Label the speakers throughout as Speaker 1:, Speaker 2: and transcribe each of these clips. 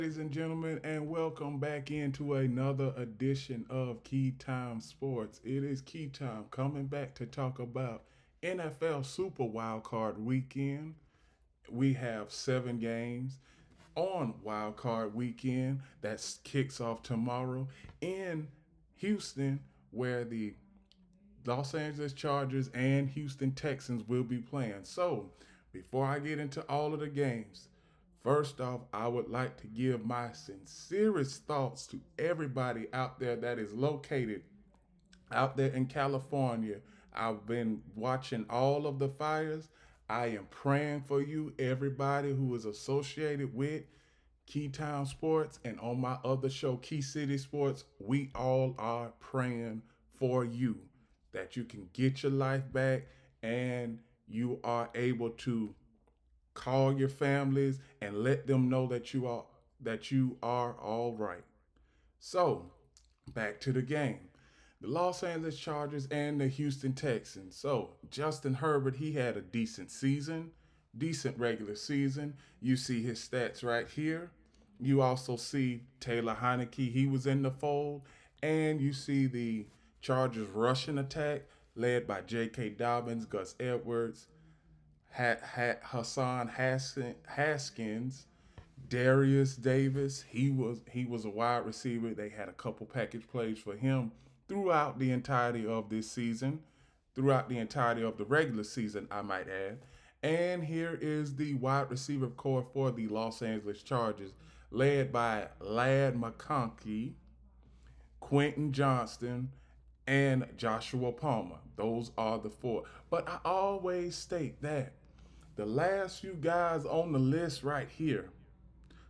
Speaker 1: Ladies and gentlemen, and welcome back into another edition of Key Time Sports. It is Key Time coming back to talk about NFL Super Wildcard Weekend. We have 7 games on Wildcard Weekend that kicks off tomorrow in Houston, where the Los Angeles Chargers and Houston Texans will be playing. So, before I get into all of the games, first off, I would like to give my sincerest thoughts to everybody out there that is located out there in California. I've been watching all of the fires. I am praying for you, everybody who is associated with Key Town Sports and on my other show, Key City Sports. We all are praying for you that you can get your life back and you are able to call your families and let them know that you are all right. So, back to the game. The Los Angeles Chargers and the Houston Texans. So, Justin Herbert, he had a decent season, decent regular season. You see his stats right here. You also see Taylor Heineke, he was in the fold. And you see the Chargers rushing attack led by J.K. Dobbins, Gus Edwards, Hassan Haskins, Darius Davis. He was a wide receiver. They had a couple package plays for him throughout the entirety of this season, throughout the entirety of the regular season, I might add. And here is the wide receiver core for the Los Angeles Chargers, led by Lad McConkey, Quentin Johnston, and Joshua Palmer. Those are the four. But I always state that the last few guys on the list right here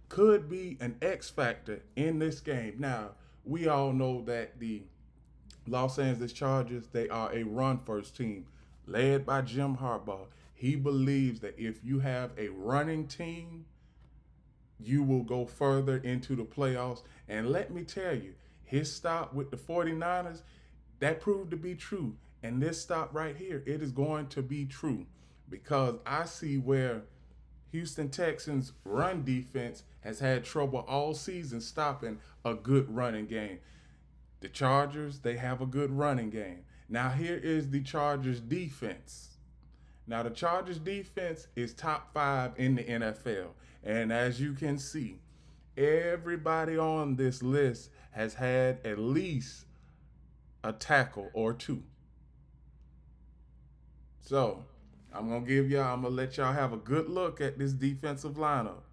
Speaker 1: could be an X factor in this game. Now, we all know that the Los Angeles Chargers, they are a run first team led by Jim Harbaugh. He believes that if you have a running team, you will go further into the playoffs. And let me tell you, his stop with the 49ers, that proved to be true. And this stop right here, it is going to be true because I see where Houston Texans run defense has had trouble all season stopping a good running game. The Chargers, they have a good running game. Now here is the Chargers defense. Now the Chargers defense is top 5 in the NFL. And as you can see, everybody on this list has had at least a tackle or two. So I'm gonna let y'all have a good look at this defensive lineup.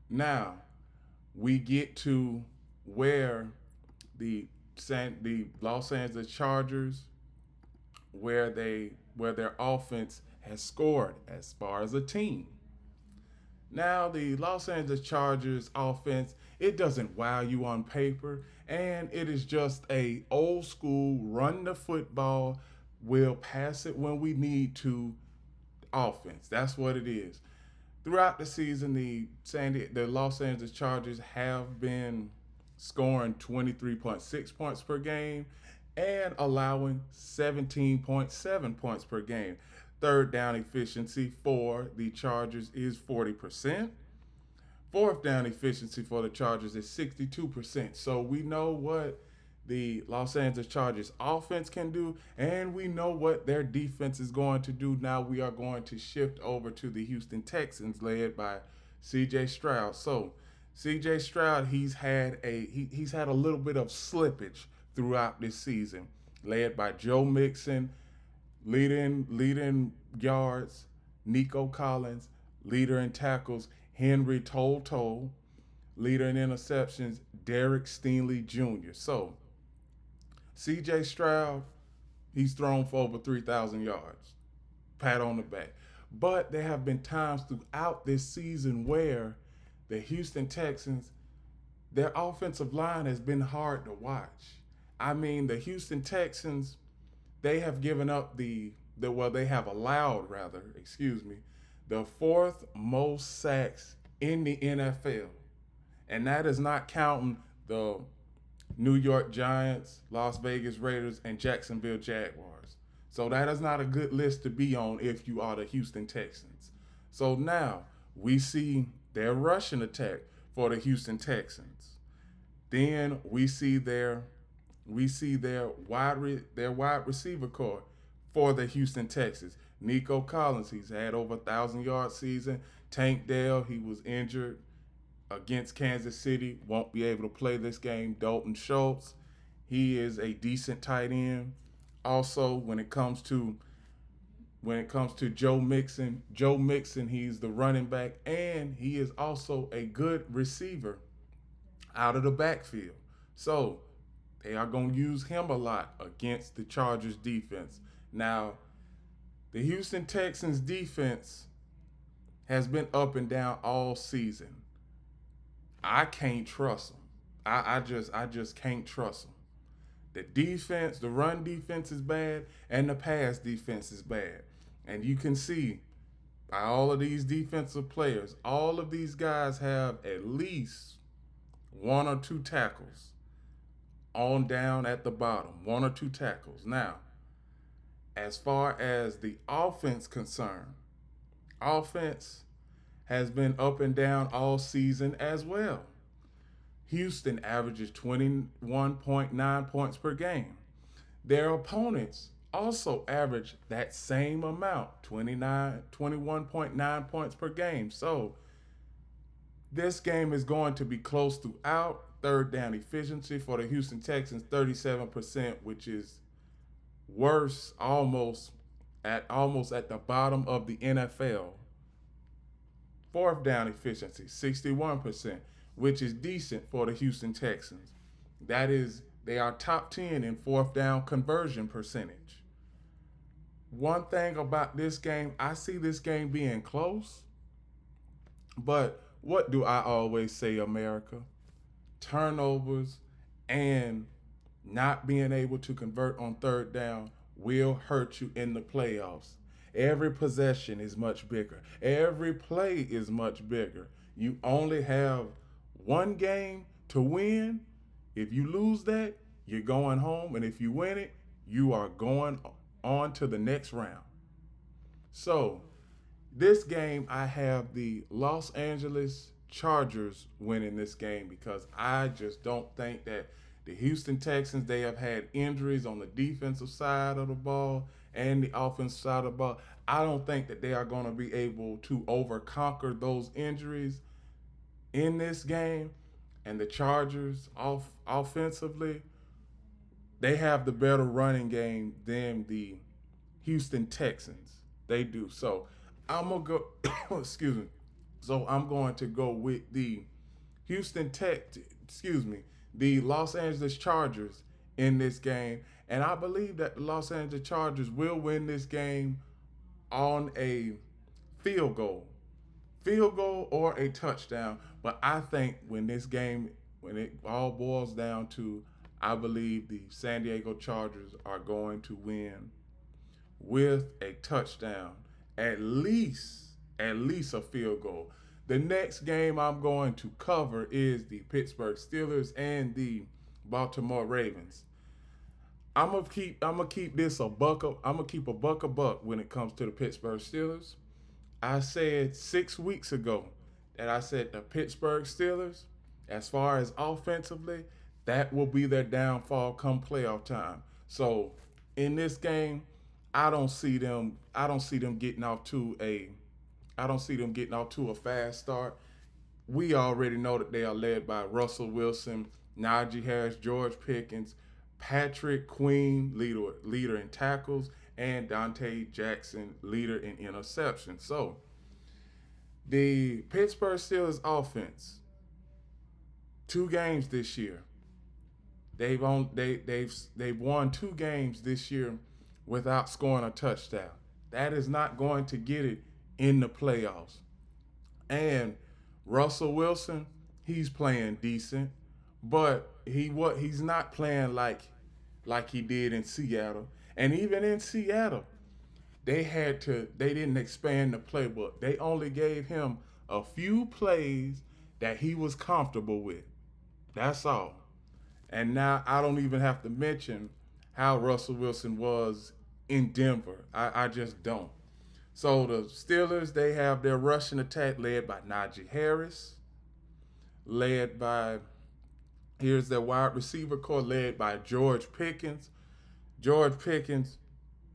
Speaker 1: Now we get to where the the Los Angeles Chargers, where their offense has scored as far as a team. Now the Los Angeles Chargers offense, it doesn't wow you on paper, and it is just a old school run the football, we'll pass it when we need to offense. That's what it is. Throughout the season, the Los Angeles Chargers have been scoring 23.6 points per game and allowing 17.7 points per game. Third down efficiency for the Chargers is 40%. Fourth down efficiency for the Chargers is 62%. So we know what the Los Angeles Chargers offense can do, and we know what their defense is going to do. Now we are going to shift over to the Houston Texans, led by C.J. Stroud. So C.J. Stroud, he's had a little bit of slippage throughout this season, led by Joe Mixon, leading yards, Nico Collins, leader in tackles, Henry Toll, leader in interceptions, Derek Stingley Jr. So C.J. Stroud, he's thrown for over 3,000 yards. Pat on the back. But there have been times throughout this season where the Houston Texans, their offensive line has been hard to watch. I mean, the Houston Texans, they have given up they have allowed, rather, excuse me, the fourth most sacks in the NFL. And that is not counting the New York Giants, Las Vegas Raiders, and Jacksonville Jaguars. So that is not a good list to be on if you are the Houston Texans. So now we see their rushing attack for the Houston Texans. Then we see their wide receiver core for the Houston Texans. Nico Collins, he's had over 1,000 yard season. Tank Dell, he was injured against Kansas City, won't be able to play this game. Dalton Schultz, he is a decent tight end. Also, when it comes to Joe Mixon, he's the running back, and he is also a good receiver out of the backfield. So they are going to use him a lot against the Chargers defense. Now, the Houston Texans defense has been up and down all season. I can't trust them. I just can't trust them. The defense, the run defense is bad, and the pass defense is bad. And you can see by all of these defensive players, all of these guys have at least one or two tackles on down at the bottom, one or two tackles. Now, as far as the offense concerned, offense has been up and down all season as well. Houston averages 21.9 points per game. Their opponents also average that same amount, 21.9 points per game. So this game is going to be close throughout. Third down efficiency for the Houston Texans, 37%, which is worse almost at the bottom of the NFL. Fourth down efficiency, 61%, which is decent for the Houston Texans. They are top 10 in fourth down conversion percentage. One thing about this game, I see this game being close, but what do I always say, America? Turnovers and not being able to convert on third down will hurt you in the playoffs. Every possession is much bigger. Every play is much bigger. You only have one game to win. If you lose that, you're going home. And if you win it, you are going on to the next round. So, this game, I have the Los Angeles Chargers winning this game because I just don't think that the Houston Texans, they have had injuries on the defensive side of the ball and the offensive side of the ball. I don't think that they are going to be able to overconquer those injuries in this game. And the Chargers, offensively, they have the better running game than the Houston Texans. They do. So I'm gonna go. Excuse me. So I'm going to go with the Houston Tech. Excuse me. The Los Angeles Chargers in this game, and I believe that the Los Angeles Chargers will win this game on a field goal, or a touchdown. But I think when it all boils down to, I believe the San Diego Chargers are going to win with a touchdown, at least a field goal. The next game I'm going to cover is the Pittsburgh Steelers and the Baltimore Ravens. I'm gonna keep a buck when it comes to the Pittsburgh Steelers. I said 6 weeks ago that I said the Pittsburgh Steelers, as far as offensively, that will be their downfall come playoff time. So in this game, I don't see them. I don't see them getting off to a. I don't see them getting off to a fast start. We already know that they are led by Russell Wilson, Najee Harris, George Pickens, Patrick Queen, leader in tackles, and Dante Jackson, leader in interceptions. So the Pittsburgh Steelers offense, 2 games this year. They've won 2 games this year without scoring a touchdown. That is not going to get it in the playoffs. And Russell Wilson, he's playing decent, but he's not playing like he did in Seattle. And even in Seattle, they didn't expand the playbook. They only gave him a few plays that he was comfortable with. That's all. And now I don't even have to mention how Russell Wilson was in Denver. I just don't. So the Steelers, they have their rushing attack led by Najee Harris, led by, here's their wide receiver core led by George Pickens. George Pickens,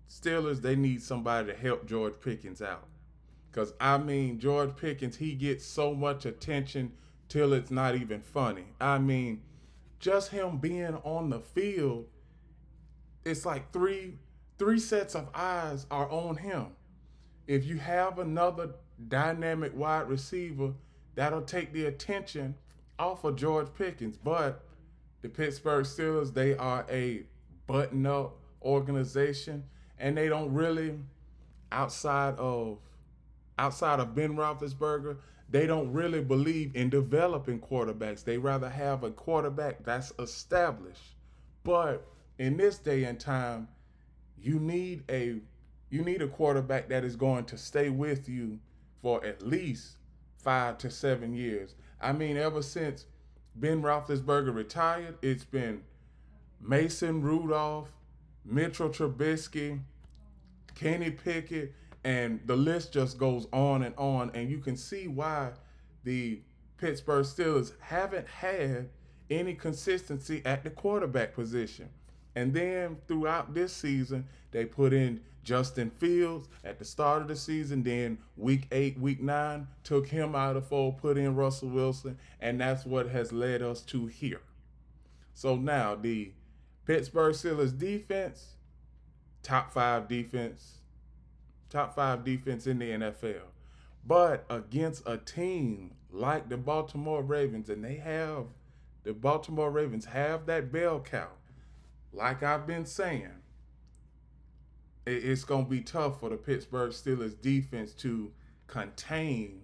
Speaker 1: Steelers, they need somebody to help George Pickens out. Because, I mean, George Pickens, he gets so much attention till it's not even funny. I mean, just him being on the field, it's like three sets of eyes are on him. If you have another dynamic wide receiver, that'll take the attention off of George Pickens. But the Pittsburgh Steelers, they are a button up organization, and they don't really, outside of Ben Roethlisberger, they don't really believe in developing quarterbacks. They rather have a quarterback that's established. But in this day and time, you need a quarterback that is going to stay with you for at least 5 to 7 years. I mean, ever since Ben Roethlisberger retired, it's been Mason Rudolph, Mitchell Trubisky, Kenny Pickett, and the list just goes on and on. And you can see why the Pittsburgh Steelers haven't had any consistency at the quarterback position. And then throughout this season, they put in Justin Fields at the start of the season. Then week 8, week 9, took him out of the fold, put in Russell Wilson. And that's what has led us to here. So now the Pittsburgh Steelers defense, top 5 defense in the NFL. But against a team like the Baltimore Ravens, and the Baltimore Ravens have that bell cow. Like I've been saying, it's going to be tough for the Pittsburgh Steelers defense to contain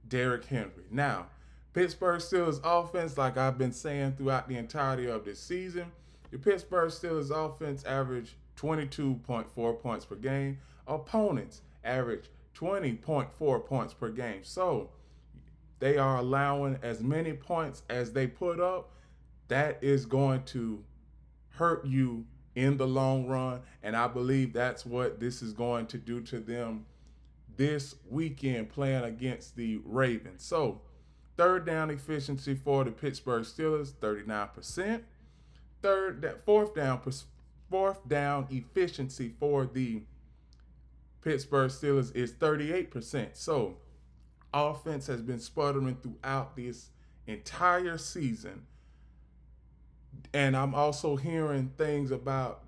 Speaker 1: Derrick Henry. Now, Pittsburgh Steelers offense, like I've been saying throughout the entirety of this season, the Pittsburgh Steelers offense averaged 22.4 points per game. Opponents average 20.4 points per game. So they are allowing as many points as they put up. That is going to hurt you in the long run. And I believe that's what this is going to do to them this weekend playing against the Ravens. So third down efficiency for the Pittsburgh Steelers, 39%. Fourth down efficiency for the Pittsburgh Steelers is 38%. So offense has been sputtering throughout this entire season. And I'm also hearing things about,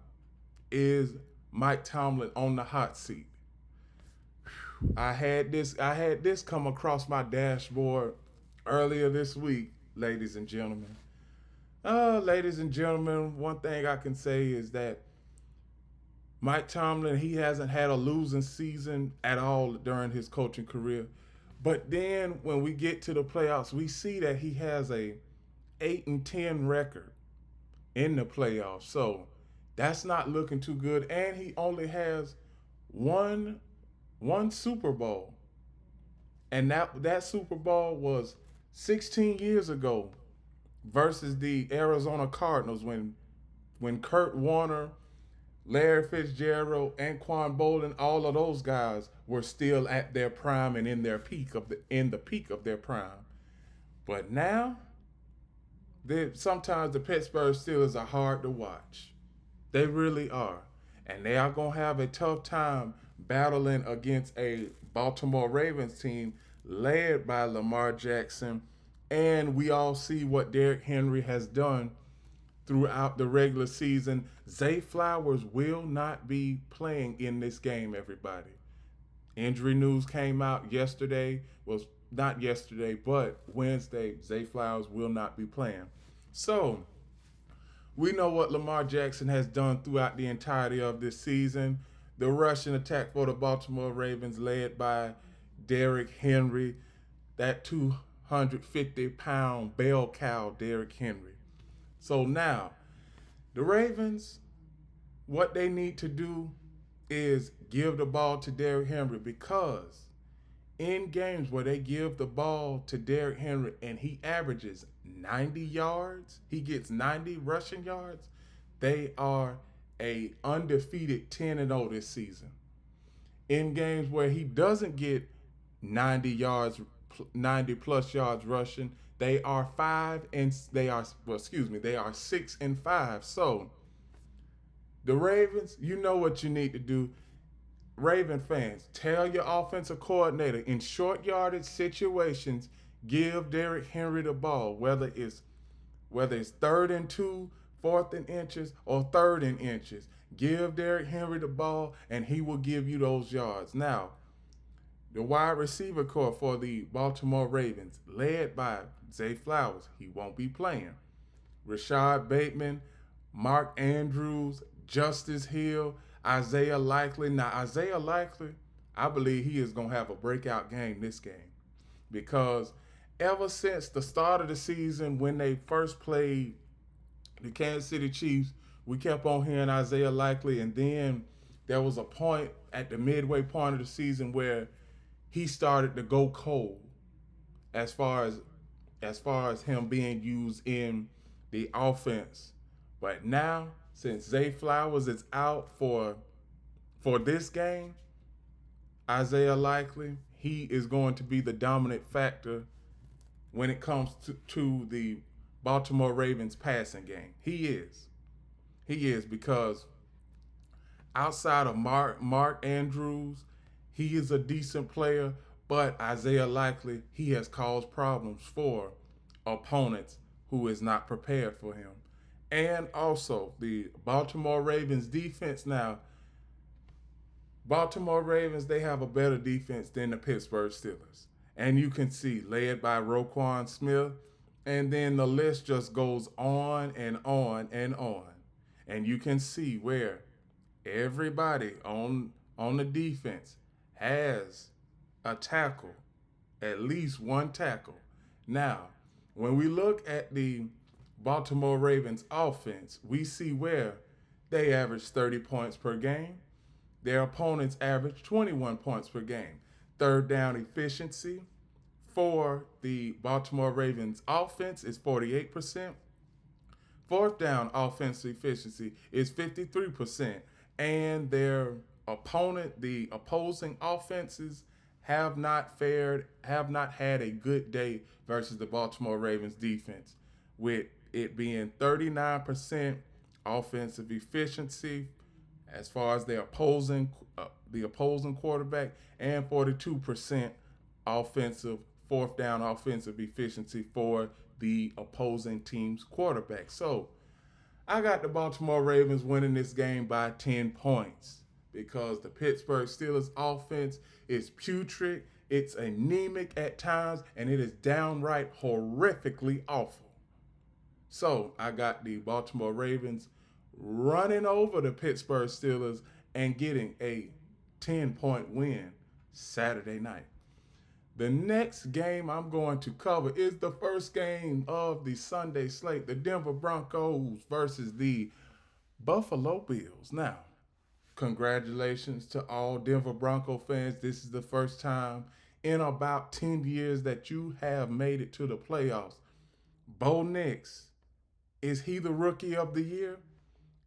Speaker 1: is Mike Tomlin on the hot seat? I had this come across my dashboard earlier this week, ladies and gentlemen. Ladies and gentlemen, one thing I can say is that Mike Tomlin, he hasn't had a losing season at all during his coaching career. But then when we get to the playoffs, we see that he has a 8-10 record in the playoffs. So that's not looking too good. And he only has one Super Bowl. And that Super Bowl was 16 years ago versus the Arizona Cardinals when Kurt Warner, Larry Fitzgerald, Anquan Bolden, all of those guys were still at their prime and in the peak of their prime. But now, sometimes the Pittsburgh Steelers are hard to watch. They really are. And they are going to have a tough time battling against a Baltimore Ravens team led by Lamar Jackson. And we all see what Derrick Henry has done throughout the regular season. Zay Flowers will not be playing in this game, everybody. Injury news came out yesterday. Was not yesterday, but Wednesday. Zay Flowers will not be playing. So we know what Lamar Jackson has done throughout the entirety of this season. The rushing attack for the Baltimore Ravens led by Derrick Henry, that 250-pound bell cow Derrick Henry. So now, the Ravens, what they need to do is give the ball to Derrick Henry, because in games where they give the ball to Derrick Henry and he averages 90 yards, he gets 90 rushing yards, they are a undefeated 10-0 this season. in games where he doesn't get 90 yards, 90 plus yards rushing. They are they are 6-5. So the Ravens, you know what you need to do. Raven fans, tell your offensive coordinator in short yardage situations, give Derrick Henry the ball, whether it's 3rd and 2, 4th and inches, or 3rd and inches. Give Derrick Henry the ball, and he will give you those yards. Now, the wide receiver core for the Baltimore Ravens, led by Zay Flowers, he won't be playing. Rashad Bateman, Mark Andrews, Justice Hill, Isaiah Likely. Now, Isaiah Likely, I believe he is going to have a breakout game this game because ever since the start of the season when they first played the Kansas City Chiefs, we kept on hearing Isaiah Likely, and then there was a point at the midway point of the season where he started to go cold as far as him being used in the offense. But now, since Zay Flowers is out for this game, Isaiah Likely, he is going to be the dominant factor when it comes to the Baltimore Ravens passing game. He is. He is because outside of Mark Andrews, he is a decent player, but Isaiah Likely, he has caused problems for opponents who is not prepared for him. And also the Baltimore Ravens defense now. Baltimore Ravens, they have a better defense than the Pittsburgh Steelers. And you can see, led by Roquan Smith, and then the list just goes on and on and on. And you can see where everybody on the defense has a tackle, at least one tackle. Now, when we look at the Baltimore Ravens offense, we see where they average 30 points per game. Their opponents average 21 points per game. Third down efficiency for the Baltimore Ravens offense is 48%. Fourth down offensive efficiency is 53%. And the opposing offenses have not had a good day versus the Baltimore Ravens defense, with it being 39% offensive efficiency as far as the opposing quarterback, and 42% offensive fourth down offensive efficiency for the opposing team's quarterback. So I got the Baltimore Ravens winning this game by 10 points because the Pittsburgh Steelers offense is putrid, it's anemic at times, and it is downright horrifically awful. So I got the Baltimore Ravens running over the Pittsburgh Steelers and getting a 10-point win Saturday night. The next game I'm going to cover is the first game of the Sunday slate, the Denver Broncos versus the Buffalo Bills. Now, congratulations to all Denver Bronco fans. This is the first time in about 10 years that you have made it to the playoffs. Bo Nix, is he the rookie of the year?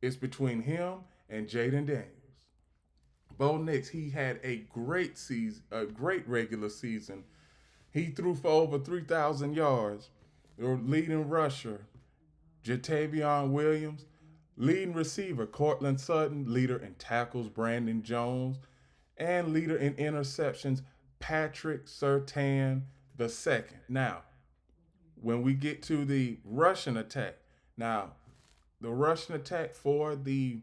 Speaker 1: It's between him and Jaden Daniels. Bo Nix, he had a great season, a great regular season. He threw for over 3,000 yards. The leading rusher, Jatavion Williams. Leading receiver, Cortland Sutton. Leader in tackles, Brandon Jones. And leader in interceptions, Patrick Surtain II. Now, when we get to the rushing attack, now, the rushing attack for the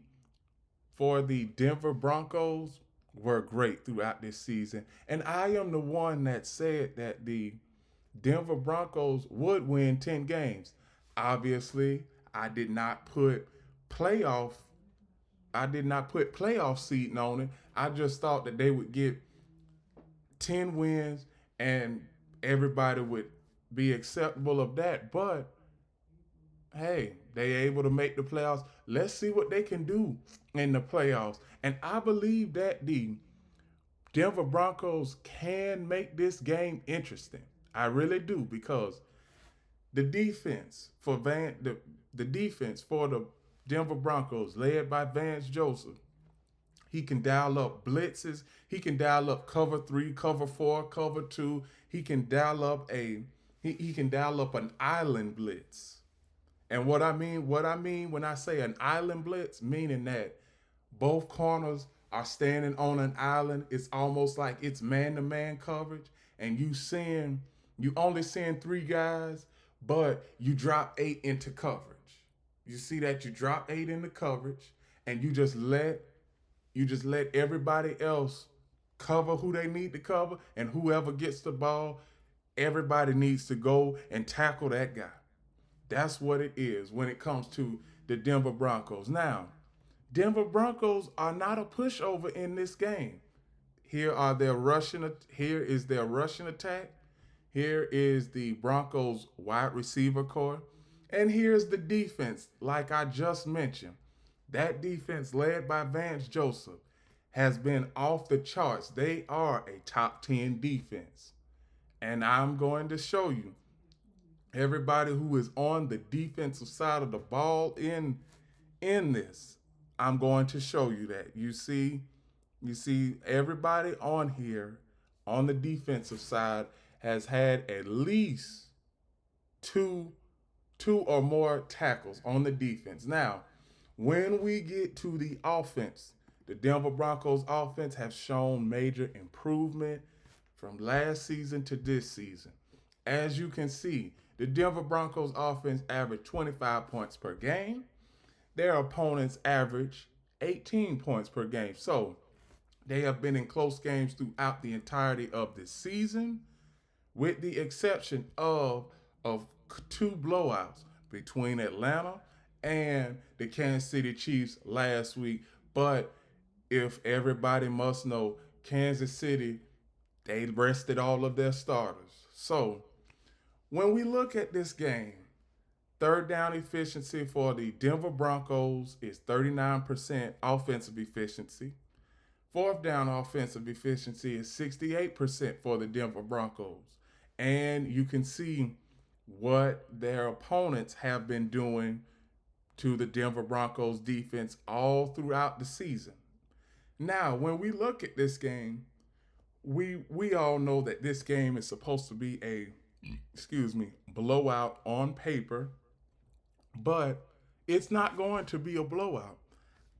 Speaker 1: Denver Broncos were great throughout this season. And I am the one that said that the Denver Broncos would win 10 games. Obviously, I did not put playoff seeding on it. I just thought that they would get 10 wins and everybody would be acceptable of that. But hey, they able to make the playoffs. Let's see what they can do in the playoffs. And I believe that the Denver Broncos can make this game interesting. I really do, because the defense for the defense for the Denver Broncos, led by Vance Joseph, He can dial up blitzes. He can dial up cover 3, cover 4, cover 2. He can dial up he can dial up an island blitz. And what I mean when I say an island blitz, meaning that both corners are standing on an island. It's almost like it's man-to-man coverage, and you only seeing 3 guys, but you drop 8 into coverage. You see that you drop 8 into coverage, and you just let everybody else cover who they need to cover, and whoever gets the ball, everybody needs to go and tackle that guy. That's what it is when it comes to the Denver Broncos. Now, Denver Broncos are not a pushover in this game. Here is their rushing attack. Here is the Broncos wide receiver core. And here's the defense, like I just mentioned. That defense led by Vance Joseph has been off the charts. They are a top 10 defense. And I'm going to show you everybody who is on the defensive side of the ball in this. I'm going to show you that. You see everybody on here on the defensive side has had at least two or more tackles on the defense. Now, when we get to the offense, the Denver Broncos offense has shown major improvement from last season to this season. As you can see, the Denver Broncos offense averaged 25 points per game. Their opponents average 18 points per game. So they have been in close games throughout the entirety of this season, with the exception of 2 blowouts between Atlanta and the Kansas City Chiefs last week. But if everybody must know, Kansas City, they rested all of their starters. So when we look at this game, third down efficiency for the Denver Broncos is 39% offensive efficiency. Fourth down offensive efficiency is 68% for the Denver Broncos. And you can see what their opponents have been doing to the Denver Broncos defense all throughout the season. Now, when we look at this game, we all know that this game is supposed to be a blowout on paper, but it's not going to be a blowout.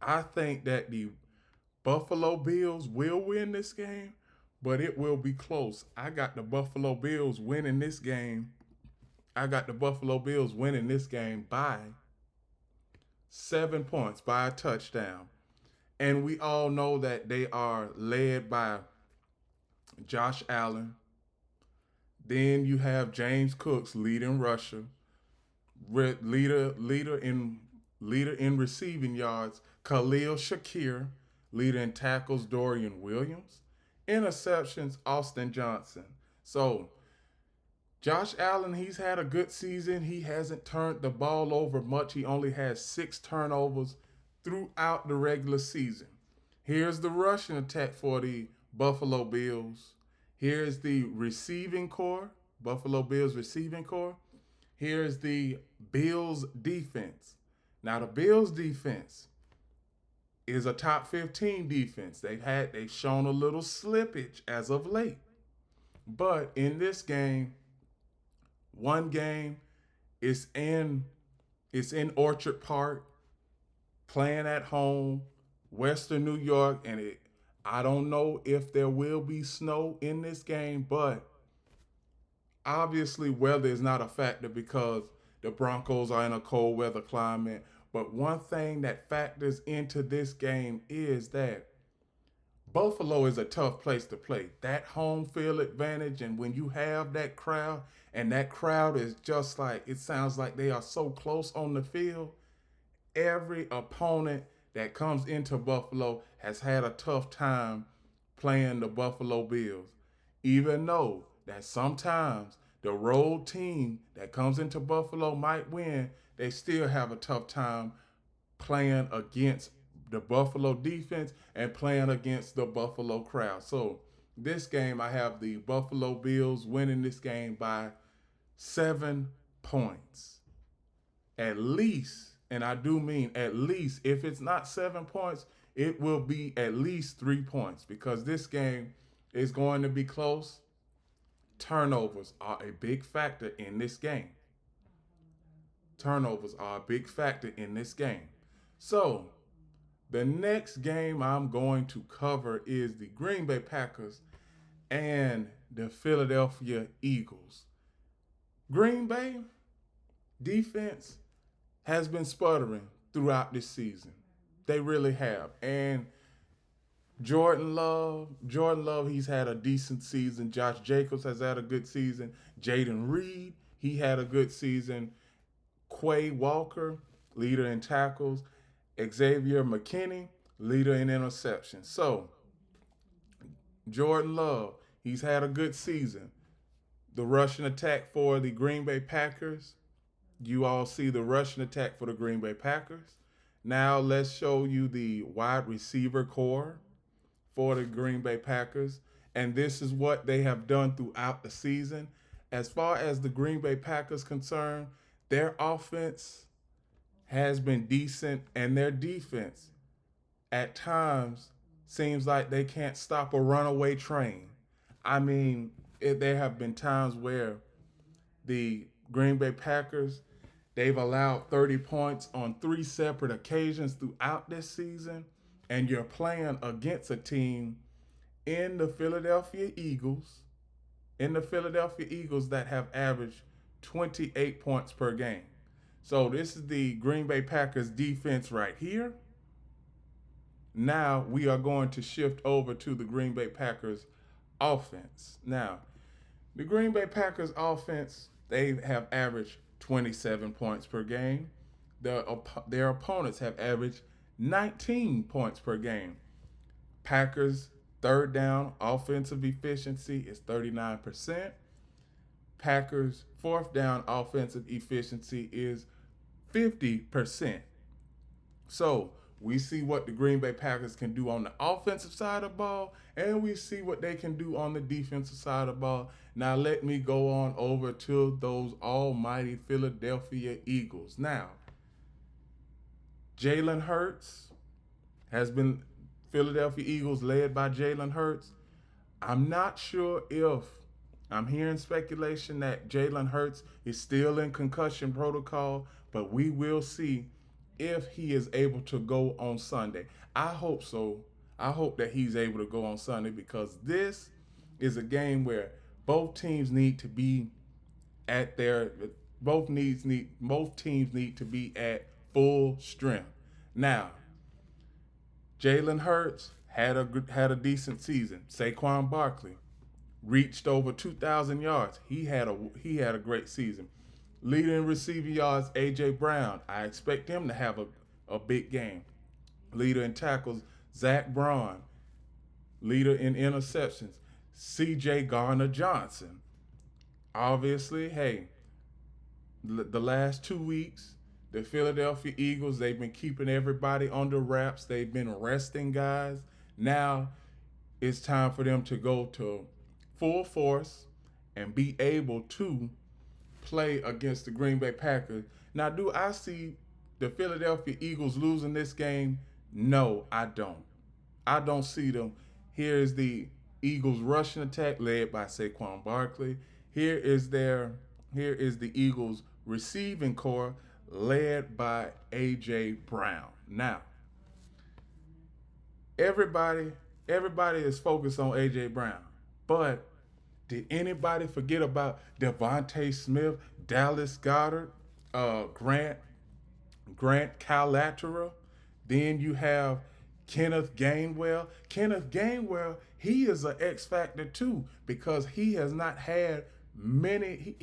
Speaker 1: I think that the Buffalo Bills will win this game, but it will be close. I got the Buffalo Bills winning this game. I got the Buffalo Bills winning this game by 7 points, by a touchdown. And we all know that they are led by Josh Allen. Then you have James Cooks leading rusher, leader in receiving yards, Khalil Shakir, leader in tackles, Dorian Williams, interceptions, Austin Johnson. So Josh Allen, he's had a good season. He hasn't turned the ball over much. He only has 6 turnovers throughout the regular season. Here's the rushing attack for the Buffalo Bills. Here's the receiving core, Buffalo Bills receiving core. Here's the Bills defense. Now the Bills defense is a top 15 defense. They've shown a little slippage as of late. But in this game, one game, it's in Orchard Park, playing at home, Western New York, and I don't know if there will be snow in this game, but obviously weather is not a factor because the Broncos are in a cold weather climate. But one thing that factors into this game is that Buffalo is a tough place to play. That home field advantage, and when you have that crowd, and that crowd is just like, it sounds like they are so close on the field, every opponent that comes into Buffalo has had a tough time playing the Buffalo Bills. Even though that sometimes the road team that comes into Buffalo might win, they still have a tough time playing against the Buffalo defense and playing against the Buffalo crowd. So this game, I have the Buffalo Bills winning this game by 7 points. At least, and I do mean at least, if it's not 7 points, it will be at least 3 points because this game is going to be close. Turnovers are a big factor in this game. Turnovers are a big factor in this game. So, the next game I'm going to cover is the Green Bay Packers and the Philadelphia Eagles. Green Bay defense has been sputtering throughout this season. They really have. And Jordan Love, he's had a decent season. Josh Jacobs has had a good season. Jaden Reed, he had a good season. Quay Walker, leader in tackles. Xavier McKinney, leader in interceptions. So, Jordan Love, he's had a good season. The rushing attack for the Green Bay Packers, you all see the rushing attack for the Green Bay Packers. Now let's show you the wide receiver core for the Green Bay Packers. And this is what they have done throughout the season. As far as the Green Bay Packers concerned, their offense has been decent, and their defense at times seems like they can't stop a runaway train. I mean, there have been times where the Green Bay Packers, they've allowed 30 points on 3 separate occasions throughout this season, and you're playing against a team in the Philadelphia Eagles, that have averaged 28 points per game. So this is the Green Bay Packers defense right here. Now we are going to shift over to the Green Bay Packers offense. Now, the Green Bay Packers offense, they have averaged 27 points per game. Their opponents have averaged 19 points per game. Packers third down offensive efficiency is 39%. Packers fourth down offensive efficiency is 50%. So we see what the Green Bay Packers can do on the offensive side of the ball, and we see what they can do on the defensive side of the ball. Now let me go on over to those almighty Philadelphia Eagles. Now, Jalen Hurts has been Philadelphia Eagles led by Jalen Hurts. I'm not sure if I'm hearing speculation that Jalen Hurts is still in concussion protocol, but we will see if he is able to go on Sunday. I hope so. I hope that he's able to go on Sunday because this is a game where both teams need to be at their both teams need to be at full strength. Now, Jalen Hurts had a decent season. Saquon Barkley reached over 2,000 yards. He had a great season. Leader in receiving yards, A.J. Brown. I expect him to have a big game. Leader in tackles, Zach Braun. Leader in interceptions, C.J. Garner-Johnson. Obviously, hey, the last 2 weeks, the Philadelphia Eagles, they've been keeping everybody under wraps. They've been resting guys. Now it's time for them to go to full force and be able to play against the Green Bay Packers. Now, do I see the Philadelphia Eagles losing this game? No, I don't. I don't see them. Here is the Eagles rushing attack led by Saquon Barkley. Here is the Eagles receiving core led by A.J. Brown. Now, everybody is focused on A.J. Brown, but did anybody forget about Devontae Smith, Dallas Goedert, Grant Calatrava? Then you have Kenneth Gainwell. Kenneth Gainwell, he is an X factor too because he has not had many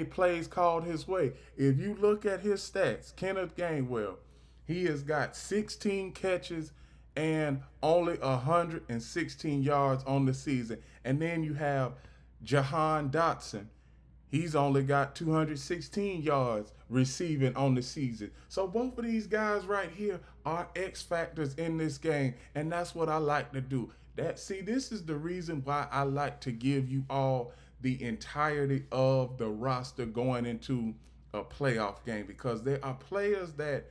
Speaker 1: plays called his way. If you look at his stats, Kenneth Gainwell, he has got 16 catches and only 116 yards on the season. And then you have Jahan Dotson. He's only got 216 yards receiving on the season. So both of these guys right here are X factors in this game, and that's what I like to do. This is the reason why I like to give you all the entirety of the roster going into a playoff game, because there are players that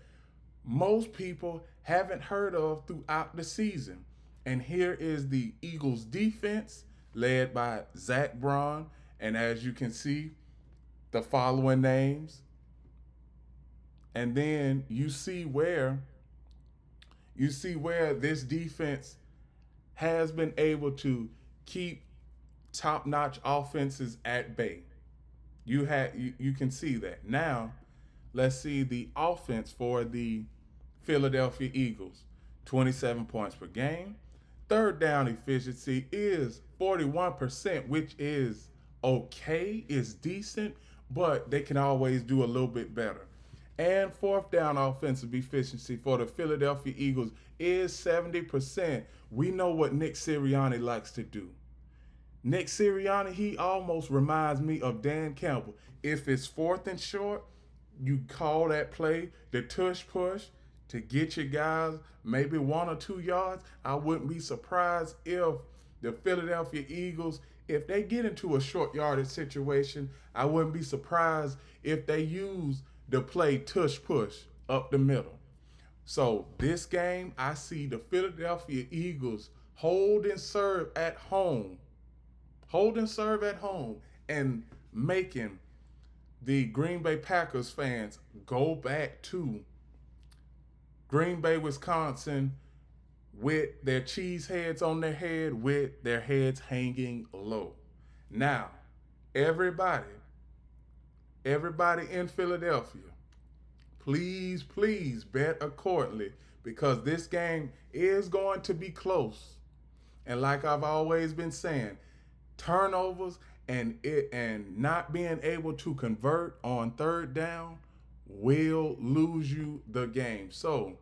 Speaker 1: most people haven't heard of throughout the season. And here is the Eagles defense led by Zach Braun. And as you can see, the following names. And then you see where this defense has been able to keep top-notch offenses at bay. You can see that. Now, let's see the offense for the Philadelphia Eagles. 27 points per game. Third down efficiency is 41%, which is okay, is decent, but they can always do a little bit better. And fourth down offensive efficiency for the Philadelphia Eagles is 70%. We know what Nick Sirianni likes to do. Nick Sirianni, he almost reminds me of Dan Campbell. If it's fourth and short, you call that play the tush push to get your guys maybe 1 or 2 yards. I wouldn't be surprised if the Philadelphia Eagles, if they get into a short yardage situation, I wouldn't be surprised if they use the play tush push up the middle. So this game, I see the Philadelphia Eagles hold and serve at home, and making the Green Bay Packers fans go back to Green Bay, Wisconsin with their cheese heads on their head, with their heads hanging low. Now, everybody in Philadelphia, please, please bet accordingly, because this game is going to be close. And like I've always been saying, turnovers and not being able to convert on third down will lose you the game. So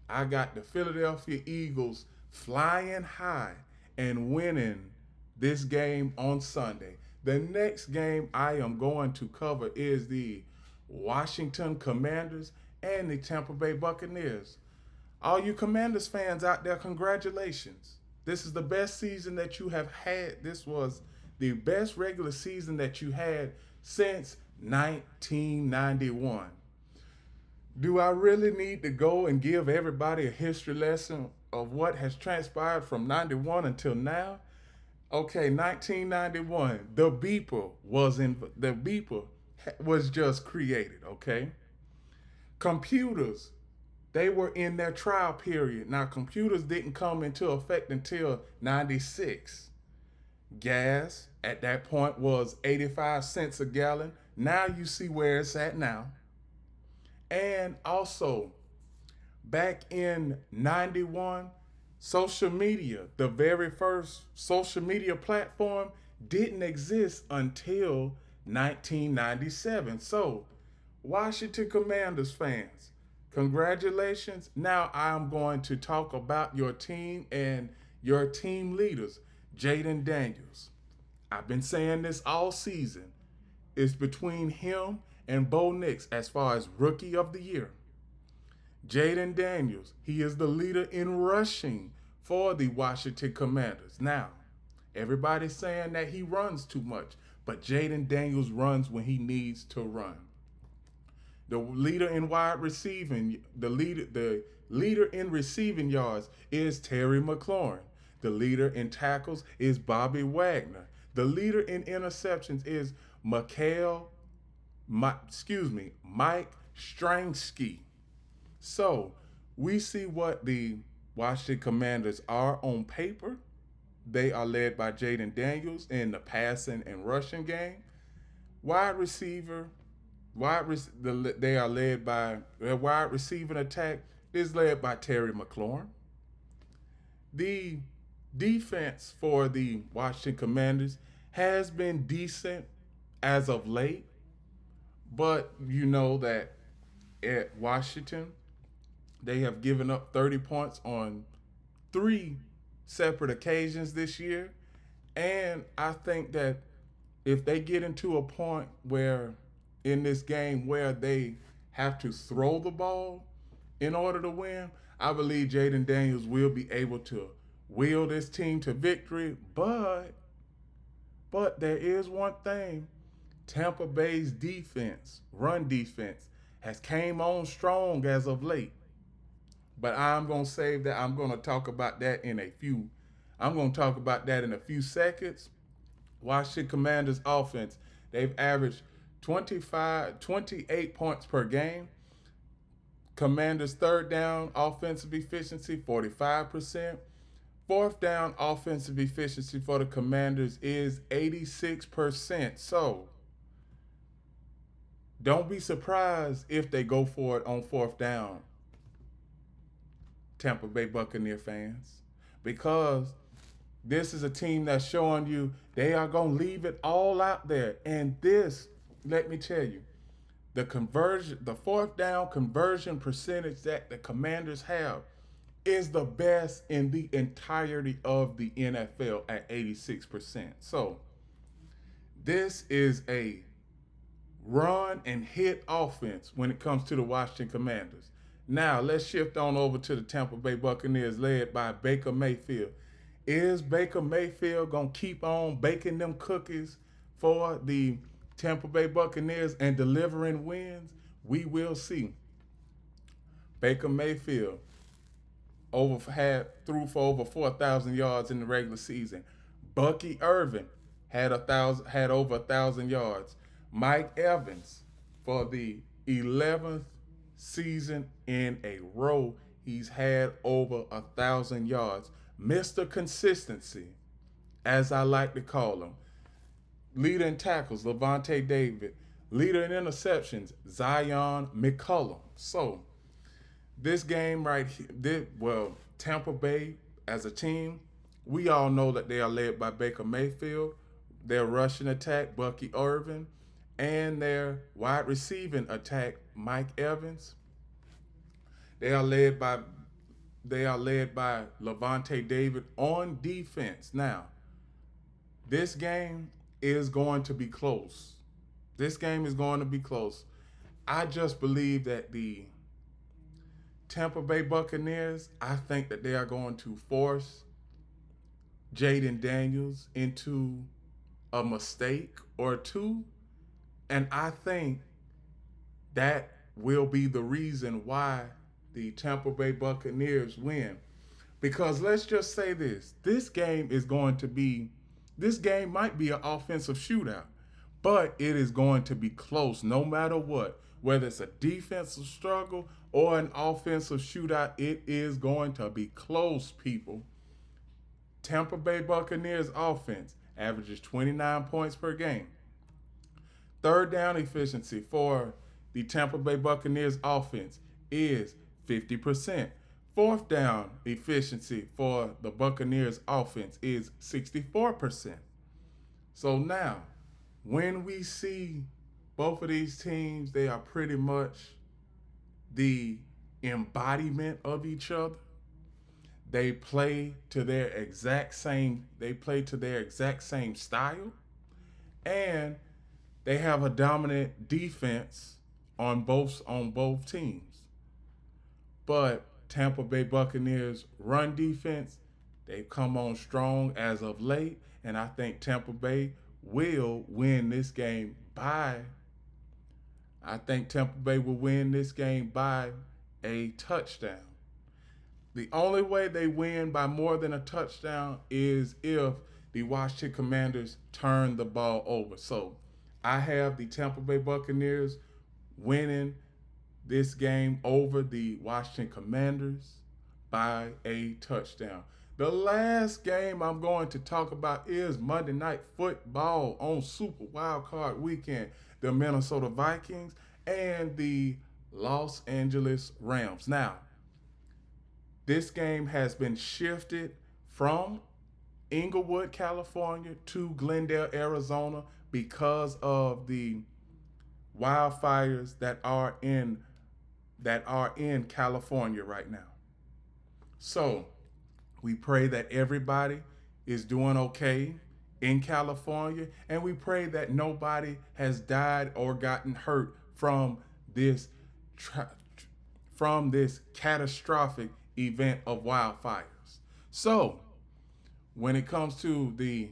Speaker 1: I got the Philadelphia Eagles flying high and winning this game on Sunday. The next game I am going to cover is the Washington Commanders and the Tampa Bay Buccaneers. All you Commanders fans out there, congratulations. This is the best season that you have had. This was the best regular season that you had since 1991. Do I really need to go and give everybody a history lesson of what has transpired from 91 until now? Okay, 1991, the beeper was just created, okay? Computers, they were in their trial period. Now, computers didn't come into effect until 96. Gas at that point was 85 cents a gallon. Now you see where it's at now. And also, back in 91, social media, the very first social media platform, didn't exist until 1997. So, Washington Commanders fans, congratulations. Now I'm going to talk about your team and your team leaders. Jayden Daniels. I've been saying this all season. It's between him and Bo Nix as far as Rookie of the Year. Jayden Daniels, he is the leader in rushing for the Washington Commanders. Now, everybody's saying that he runs too much, but Jayden Daniels runs when he needs to run. The leader in wide receiving, the leader in receiving yards is Terry McLaurin. The leader in tackles is Bobby Wagner. The leader in interceptions is Mike Stransky. So we see what the Washington Commanders are on paper. They are led by Jayden Daniels in the passing and rushing game. Wide receiver, they are led by their wide receiving attack is led by Terry McLaurin. The defense for the Washington Commanders has been decent as of late, but you know that at Washington, they have given up 30 points on 3 separate occasions this year. And I think that if they get into a point where in this game where they have to throw the ball in order to win, I believe Jayden Daniels will be able to wheel this team to victory. But there is one thing. Tampa Bay's defense, run defense, has came on strong as of late. But I'm gonna save that. I'm gonna talk about that in a few. I'm gonna talk about that in a few seconds. Washington Commanders offense. They've averaged 28 points per game. Commanders third down offensive efficiency 45%. Fourth down offensive efficiency for the Commanders is 86%. So don't be surprised if they go for it on fourth down, Tampa Bay Buccaneer fans, because this is a team that's showing you they are going to leave it all out there. And this, let me tell you, the fourth down conversion percentage that the Commanders have is the best in the entirety of the NFL at 86%. So this is a run and hit offense when it comes to the Washington Commanders. Now let's shift on over to the Tampa Bay Buccaneers led by Baker Mayfield. Is Baker Mayfield going to keep on baking them cookies for the Tampa Bay Buccaneers and delivering wins? We will see. Baker Mayfield threw for over 4,000 yards in the regular season. Bucky Irvin had over 1,000 yards. Mike Evans, for the 11th season in a row, he's had over 1,000 yards. Mr. Consistency, as I like to call him. Leader in tackles, Lavonte David. Leader in interceptions, Zion McCollum. So this game right here, Tampa Bay as a team, we all know that they are led by Baker Mayfield, their rushing attack, Bucky Irvin, and their wide receiving attack, Mike Evans. They are led by Lavonte David on defense. Now, this game is going to be close. This game is going to be close. I just believe that the Tampa Bay Buccaneers, I think that they are going to force Jaden Daniels into a mistake or two. And I think that will be the reason why the Tampa Bay Buccaneers win. Because let's just say this game might be an offensive shootout, but it is going to be close no matter what. Whether it's a defensive struggle or an offensive shootout, it is going to be close, people. Tampa Bay Buccaneers offense averages 29 points per game. Third down efficiency for the Tampa Bay Buccaneers offense is 50%. Fourth down efficiency for the Buccaneers offense is 64%. So now, when we see both of these teams, they are pretty much the embodiment of each other. They play to their exact same style, and they have a dominant defense on both teams. But Tampa Bay Buccaneers run defense, they've come on strong as of late, and I think Tampa Bay will win this game by a touchdown. The only way they win by more than a touchdown is if the Washington Commanders turn the ball over. So I have the Tampa Bay Buccaneers winning this game over the Washington Commanders by a touchdown. The last game I'm going to talk about is Monday Night Football on Super Wildcard Weekend. The Minnesota Vikings and the Los Angeles Rams. Now, this game has been shifted from Inglewood, California to Glendale, Arizona because of the wildfires that are in California right now. So, we pray that everybody is doing okay in California, and we pray that nobody has died or gotten hurt from this catastrophic event of wildfires. So, when it comes to the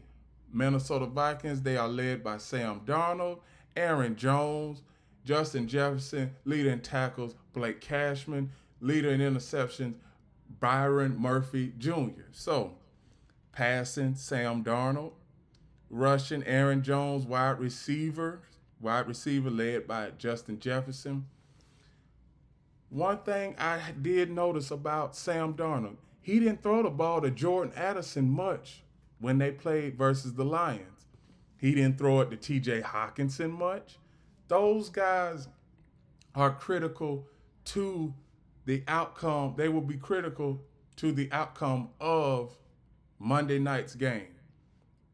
Speaker 1: Minnesota Vikings, they are led by Sam Darnold, Aaron Jones, Justin Jefferson, leading tackles, Blake Cashman, leader in interceptions, Byron Murphy Jr. So, passing, Sam Darnold. Rushing, Aaron Jones, wide receiver led by Justin Jefferson. One thing I did notice about Sam Darnold, he didn't throw the ball to Jordan Addison much when they played versus the Lions. He didn't throw it to TJ Hockenson much. Those guys are critical to the outcome. They will be critical to the outcome of Monday night's game.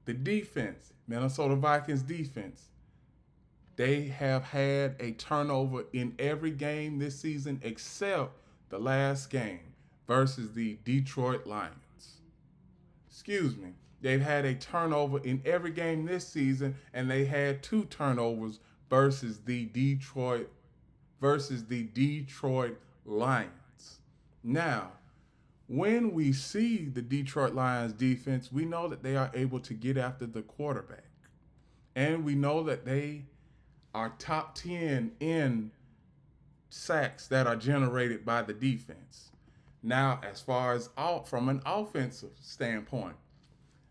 Speaker 1: The defense, Minnesota Vikings defense, they have had a turnover in every game this season except the last game versus the Detroit Lions. Excuse me. They've had a turnover in every game this season, and they had 2 turnovers versus the Detroit Lions. Now, when we see the Detroit Lions defense, we know that they are able to get after the quarterback. And we know that they are top 10 in sacks that are generated by the defense. Now, as far as from an offensive standpoint,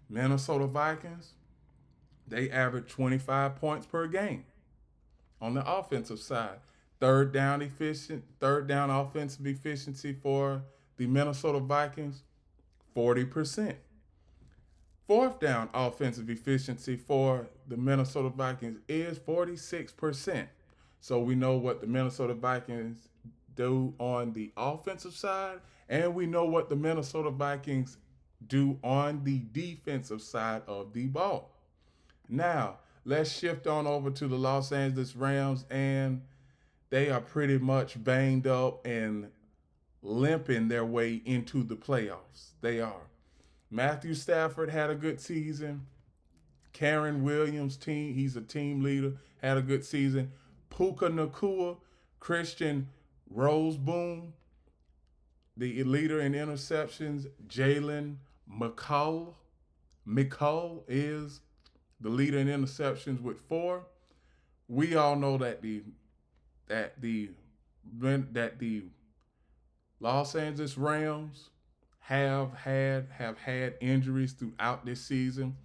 Speaker 1: Minnesota Vikings, they average 25 points per game on the offensive side. Third down offensive efficiency for the Minnesota Vikings, 40%. Fourth down offensive efficiency for the Minnesota Vikings is 46%. So we know what the Minnesota Vikings do on the offensive side, and we know what the Minnesota Vikings do on the defensive side of the ball. Now, let's shift on over to the Los Angeles Rams, and they are pretty much banged up and limping their way into the playoffs. They are. Matthew Stafford had a good season. Karen Williams, he's a team leader, had a good season. Puka Nacua, Christian Roseboom, the leader in interceptions. Jalen McCall is the leader in interceptions with 4. We all know that the Los Angeles Rams have had injuries throughout this season.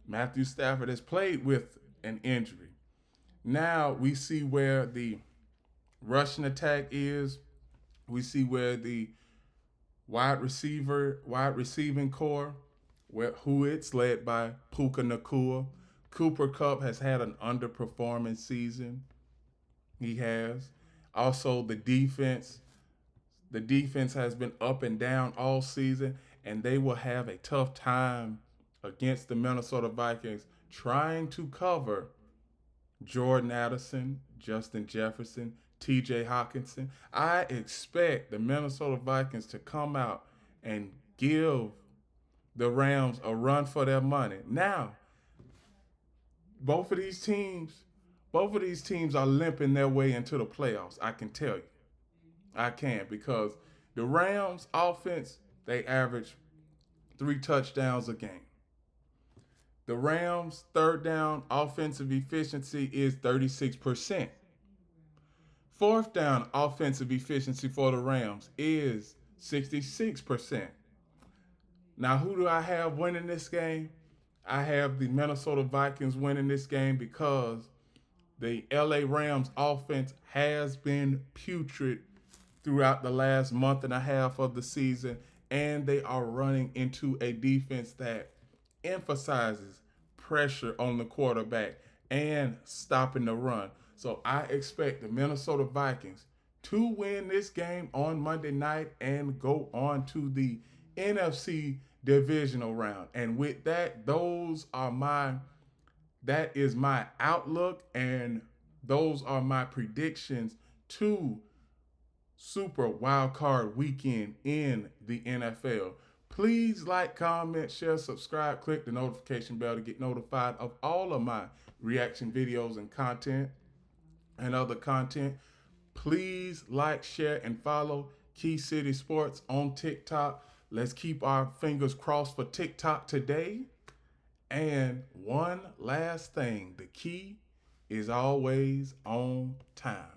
Speaker 1: Matthew Stafford has played with an injury. Now we see where the rushing attack is. We see where the wide receiving core, who it's led by Puka Nacua. Cooper Kupp has had an underperforming season. He has. Also, the defense. The defense has been up and down all season, and they will have a tough time against the Minnesota Vikings trying to cover Jordan Addison, Justin Jefferson, TJ Hockenson. I expect the Minnesota Vikings to come out and give the Rams a run for their money. Now, both of these teams are limping their way into the playoffs, I can tell you. I can, because the Rams offense, they average 3 touchdowns a game. The Rams' third down offensive efficiency is 36%. Fourth down offensive efficiency for the Rams is 66%. Now, who do I have winning this game? I have the Minnesota Vikings winning this game because the LA Rams offense has been putrid throughout the last month and a half of the season, and they are running into a defense that emphasizes pressure on the quarterback and stopping the run. So I expect the Minnesota Vikings to win this game on Monday night and go on to the NFC divisional round. And with that, that is my outlook, and those are my predictions to Super Wild Card Weekend in the NFL. Please like, comment, share, subscribe, click the notification bell to get notified of all of my reaction videos and content and other content. Please like, share, and follow Key City Sports on TikTok. Let's keep our fingers crossed for TikTok today. And one last thing, the key is always on time.